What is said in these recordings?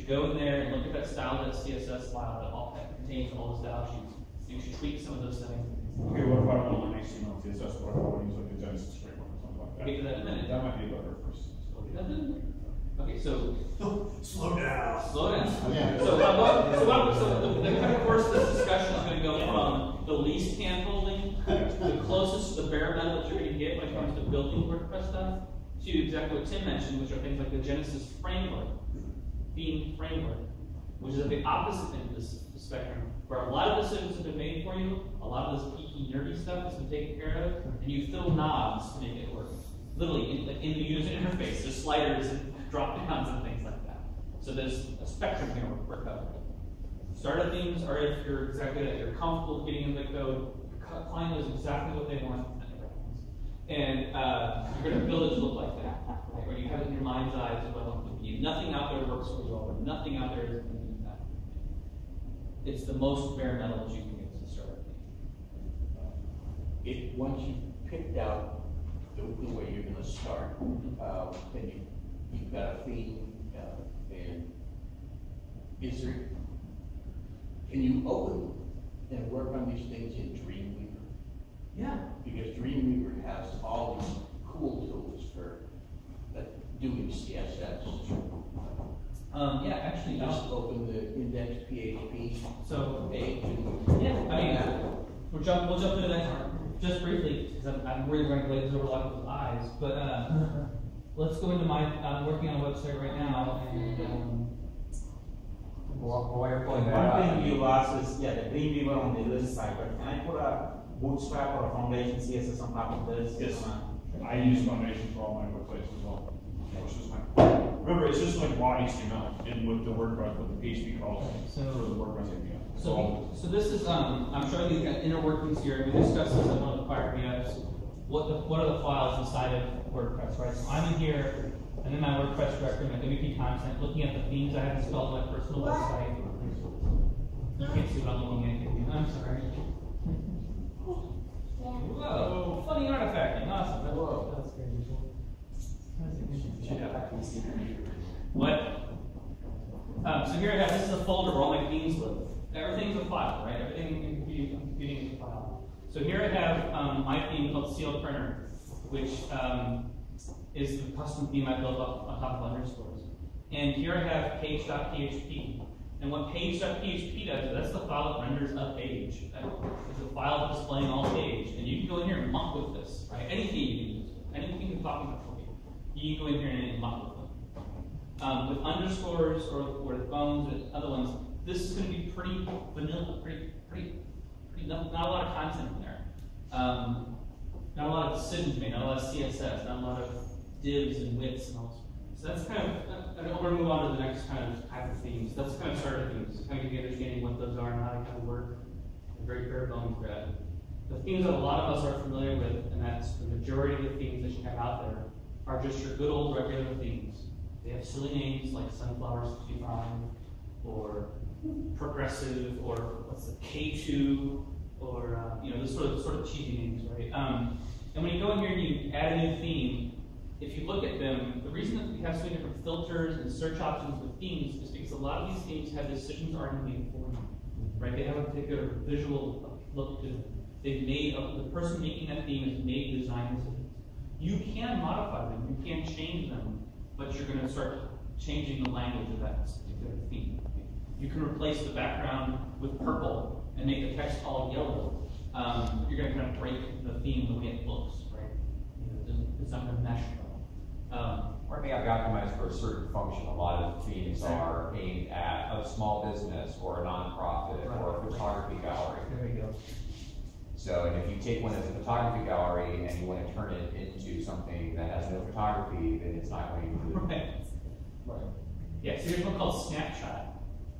should go in there and look at that style.css file that contains all the style sheets. You should tweak some of those settings. Okay, what if I don't want HTML, CSS, what if I want to use like the Genesis framework or something like that? We'll get to that in a minute. That might be a better first. Okay, so slow down. Slow down. Yeah. So the kind of course this discussion is going to go from the least hand-holding, the closest to the bare metal that you're going to get when it comes to building WordPress stuff, to exactly what Tim mentioned, which are things like the Genesis framework, theme framework, which is at the opposite end of this spectrum, where a lot of decisions have been made for you, a lot of this geeky, nerdy stuff has been taken care of, and you fill knobs to make it work. Literally, in the user interface, there's sliders and drop downs and things like that. So there's a spectrum here we're covering. Starter themes are if you're you're comfortable getting in the code, your client knows exactly what they want, and you're going to build it to look like that, right? Where you have it in your mind's eye as well. Nothing out there works for you already. Nothing out there is going to do that. It's the most bare metal that you can get as a starter theme. Once you've picked out the way you're going to start, then you've got a theme, and can you open and work on these things in Dreamweaver? Yeah. Because Dreamweaver has all these cool tools for doing CSS. Yeah, actually, Just open the index PHP page. We'll jump into that just briefly because I'm really going to glaze over a lot of people's eyes. But let's go into I'm working on a website right now, and while you're pulling that up, one thing you asked is the Dreamweaver on the list side, but can I put a Bootstrap or a Foundation CSS on top of this? Yes. I use Foundation for all my websites as well. Remember, it's just like raw HTML and with the WordPress, with the PHP calls for the WordPress API. So this is, I'm showing you the inner workings here. We discussed this in one of the prior meetups. What are the files inside of WordPress, right? So I'm in here, and then my WordPress directory, my WP content, looking at the themes I have installed on my personal website. You can't see what I'm looking at here. I'm sorry. Whoa, funny artifacting, awesome. Whoa. That's very visual. What? So here I have, this is a folder where all my themes live. Everything's a file, right? Everything in computing is a file. So here I have my theme called Seal Printer, which is the custom theme I built up on top of underscores. And here I have page.php. And what page.php does, that's the file that renders a page. It's a file displaying all page. And you can go in here and muck with this, right? Any theme you can use, anything you're talking about for you. You can go in here and muck with them. With underscores or bones and other ones, this is going to be pretty vanilla, not a lot of content in there. Not a lot of decisions made, not a lot of CSS, not a lot of divs and widths and all. So that's kind of, we're going to move on to the next kind of type of themes. That's kind of starter themes, kind of give you understanding what those are and how they kind of work. They're very bare bones grab. The themes that a lot of us are familiar with, and that's the majority of the themes that you have out there, are just your good old regular themes. They have silly names like Sunflower 65 or Progressive or what's the K2 or this sort of cheesy names, right? And when you go in here and you add a new theme, if you look at them, the reason that we have so many different filters and search options with themes is because a lot of these themes have decisions already made for them, right? They have a particular visual look to them. They've made, the person making that theme has made design decisions. You can modify them, you can change them, but you're going to start changing the language of that particular theme. You can replace the background with purple and make the text all yellow. You're going to kind of break the theme the way it looks, right? It's not going to mesh well. Or it may have been optimized for a certain function. A lot of themes are aimed at a small business or a nonprofit or a photography gallery. There we go. So, and if you take one that's a photography gallery and you want to turn it into something that has no photography, then it's not going to. Right. Yeah, so here's one called Snapshot.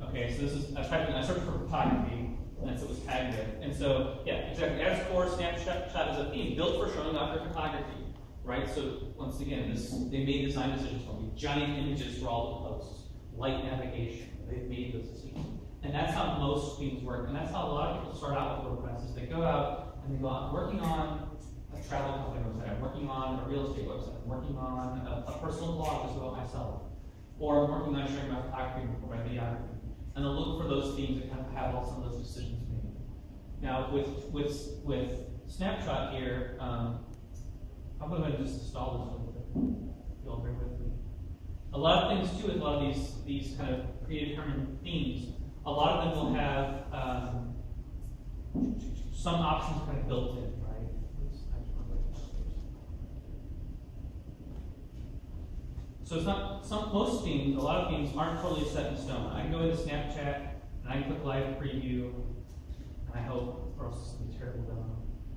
Okay, so this is, I searched for photography, and that's what was tagged with. And so, yeah, exactly. As core, Snapshot is a theme built for showing off their photography, right? So, once again, they made design decisions for me. Giant images for all the posts, light navigation. They've made those decisions. And that's how most themes work. And that's how a lot of people start out with WordPress, is they go out and they go out working on a travel company website, I'm working on a real estate website, I'm working on a personal blog just about myself. or I'm working on showing my photography or my videography. And they'll look for those themes that kind of have all some of those decisions made. Now with Snapshot here, I'm going to just install this real quick. You'll bear with me. A lot of things too with a lot of these kind of predetermined themes, a lot of them will have some options kind of built in, right? So it's not, most themes, a lot of themes aren't totally set in stone. I can go into Snapchat and I can click live preview, and I hope, or else it's going to be a terrible demo.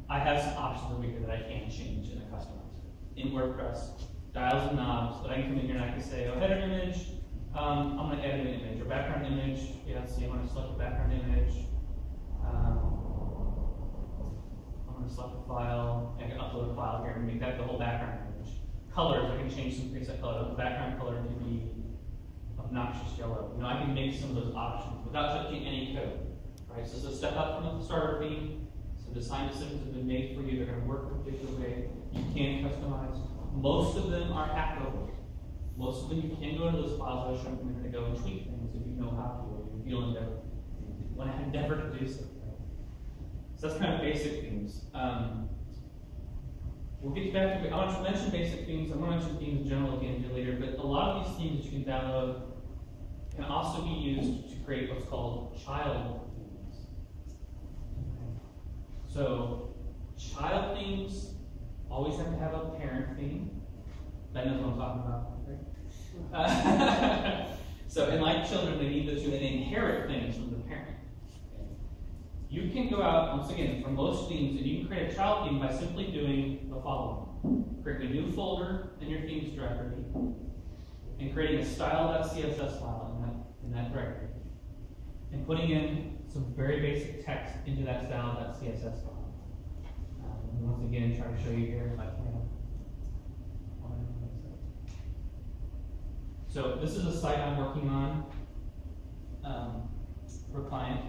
I have some options over here that I can change and customize in WordPress. Dials and knobs, but I can come in here and I can say, oh, header image, I'm going to edit an image, or background image, yeah, see, I'm going to select a background image. I'm going to select a file, I can upload a file here and make that the whole background image. Colors, I can change some preset color. The background color can be obnoxious yellow. You know, I can make some of those options without touching any code. Right? So it's a step up from the starter theme. So the design decisions have been made for you. They're going to work a particular way. You can customize. Most of them are hackover. Most of them you can go into those files I was showing you a minute ago and tweak things if you know how to, or you feel endeavor. When I endeavor to do so. So that's kind of basic themes. We'll get back to, I want to mention basic themes. I'm going to mention themes in general again later, but a lot of these themes that you can download can also be used to create what's called child themes. So child themes always have to have a parent theme. That knows what I'm talking about, right? So, and like children, they need to inherit things from the parent. You can go out, once again, for most themes, and you can create a child theme by simply doing the following. Creating a new folder in your themes directory, and creating a style.css file in that directory, and putting in some very basic text into that style.css file. Once again, try to show you here if I can. So this is a site I'm working on for a client.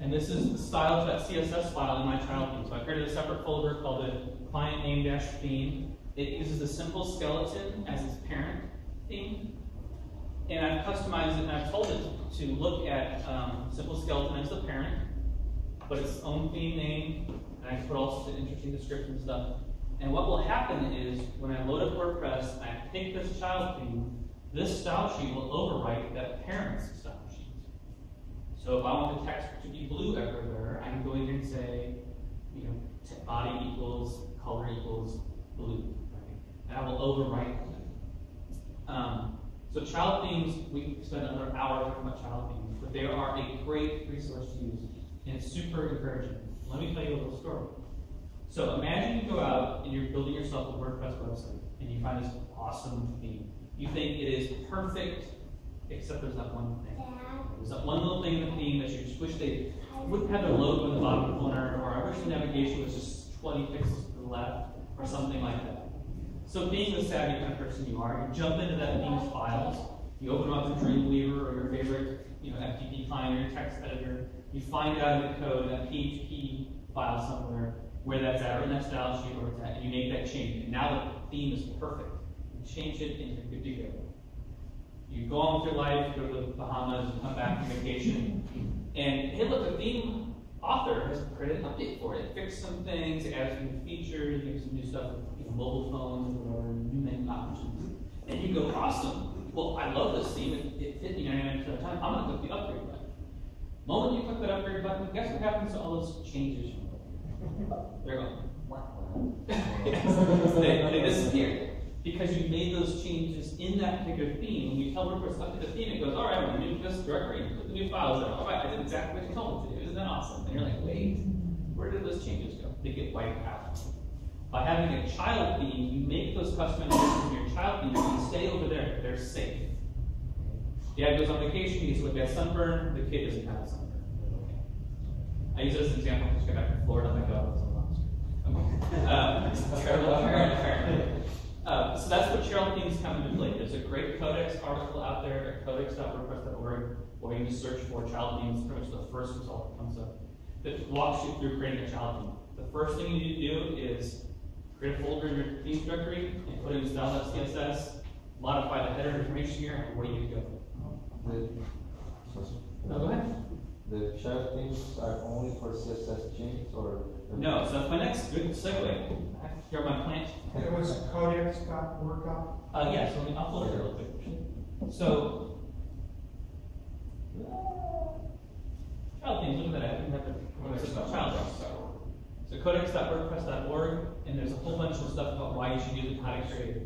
And this is the style.css file in my child theme. So I created a separate folder called the client name-theme. It uses the simple skeleton as its parent theme. And I've customized it and I've told it to look at simple skeleton as the parent, put its own theme name, and I can put all sorts of interesting description stuff. And what will happen is when I load up WordPress, I pick this child theme, this style sheet will overwrite that parent's style sheet. So if I want the text to be blue everywhere, I can go in here and say, you know, body equals color equals blue, right? And I will overwrite them. So child themes, we can spend another hour talking about child themes, but they are a great resource to use, and it's super encouraging. Let me tell you a little story. So imagine you go out and you're building yourself a WordPress website, and you find this awesome theme. You think it is perfect, except there's that one thing. There's that one little thing in the theme that you just wish they wouldn't have their logo in the bottom corner, or I wish the navigation was just 20 pixels to the left, or something like that. So being the savvy kind of person you are, you jump into that theme's files, you open up the Dreamweaver or your favorite, FTP client or your text editor, you find out in the code, that PHP file somewhere, where that's at, or in that style sheet where it's at, and you make that change. And now the theme is perfect. You change it and you're good to go. You go on with your life, go to the Bahamas, and come back from vacation, and hey, look, the theme author has created an update for it. It fixed some things, it added some new features, maybe some new stuff with mobile phones or new menu options. And you go, awesome. Well, I love this theme. It fit me 99% of the time. I'm going to click the upgrade button. The moment you click that upgrade button, guess what happens to all those changes? They're gone. They disappear. Because you made those changes in that particular theme. When you tell WordPress to update the theme, it goes, all right, I'm going to move this directory, put the new files in. All right, I did exactly what you told me to do. Isn't that awesome? And you're like, wait, where did those changes go? They get wiped out. By having a child theme, you make those customizations in your child theme and stay over there. They're safe. Dad goes on vacation, he gets to look at sunburn, the kid doesn't have a sunburn. Okay. I use it as an example. I just got back from Florida, my dog was a monster. Terrible. So that's what child themes come into play. There's a great Codex article out there at codex.wordpress.org where you can search for child themes. Pretty much the first result that comes up that walks you through creating a child theme. The first thing you need to do is create a folder in your themes directory and put in style.css modify the header information here, and away you go. No, go ahead. The share things are only for CSS changes or? No, so that's my next good segue. Here are my plant. It was Codex got worked out. Yeah, so let me upload it real quick. So, child things, look at that. I didn't have to, child things. So codex.wordpress.org, and there's a whole bunch of stuff about why you should use the context creator.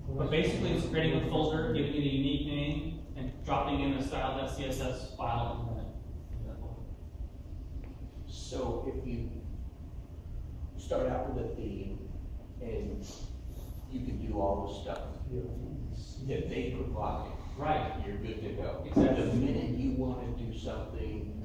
But basically, it's creating a folder, giving it a unique name, and dropping in the style.css file in that folder. So if you start out with a theme, and you can do all the stuff that they provide. Right. You're good to go. Exactly. The minute you want to do something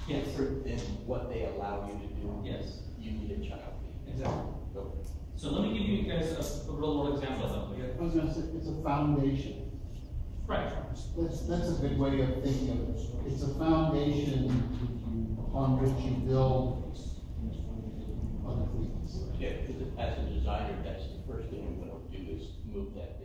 different than what they allow you to do, Yes. you need a child theme. Exactly. Okay. So let me give you guys a real world example of it. I was gonna say, it's a foundation. Right. That's a good way of thinking of it. It's a foundation upon which you build other things. Yeah, because as a designer, that's the first thing I'm going to do is move that